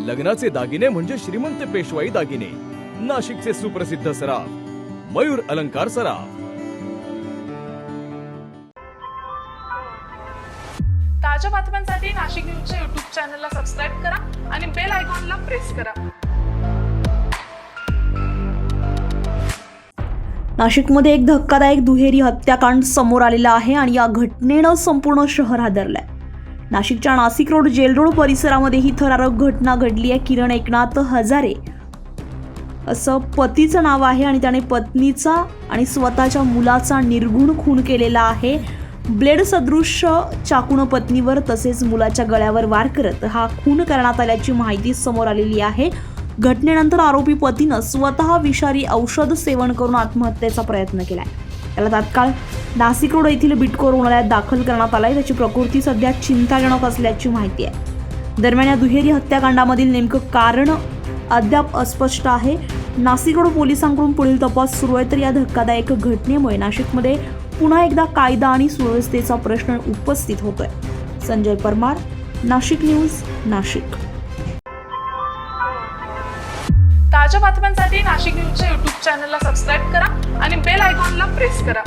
लग्नाचे दागिने म्हणजे श्रीमंत पेशवाई दागिने, नाशिकचे सुप्रसिद्ध सराफ मयूर अलंकार सराफ। ताज्या बातम्यांसाठी नाशिक न्यूजच्या YouTube चॅनलला सबस्क्राईब करा आणि बेल आयकॉनला प्रेस करा। नाशिकमध्ये एक धक्कादायक दुहेरी हत्याकांड समोर आलेला आहे आणि या घटनेनं संपूर्ण शहर हादरलंय। नाशिकच्या नाशिक रोड जेल रोड परिसरामध्ये ही थरारक घटना घडली आहे। किरण एकनाथ हजारे असं पतीचं नाव आहे आणि त्याने पत्नीचा आणि स्वतःच्या मुलाचा निर्घुण खून केलेला आहे। ब्लेड सदृश्य चाकून पत्नीवर तसेच मुलाच्या गळ्यावर वार करत हा खून करण्यात आल्याची माहिती समोर आलेली आहे। घटनेनंतर आरोपी पतीनं स्वतः विषारी औषध सेवन करून आत्महत्येचा प्रयत्न केलाय। त्याला तात्काळ नाशिक रोड येथील बिटको रुग्णालयात दाखल करण्यात आलाय। त्याची प्रकृती सध्या चिंताजनक असल्याची माहिती आहे। दरम्यान या दुहेरी हत्याकांडामधील नेमकं कारण अद्याप अस्पष्ट आहे। नाशिक रोड पोलिसांकडून पुढील तपास सुरू आहे। तर या धक्कादायक घटनेमुळे नाशिकमध्ये पुन्हा एकदा कायदा आणि सुव्यवस्थेचा प्रश्न उपस्थित होतोय। संजय परमार, नाशिक न्यूज, नाशिक। ताज्या बातम्यांसाठी नाशिक न्यूजच्या YouTube चॅनलला सबस्क्राईब करा आणि बेल आयकॉनला प्रेस करा।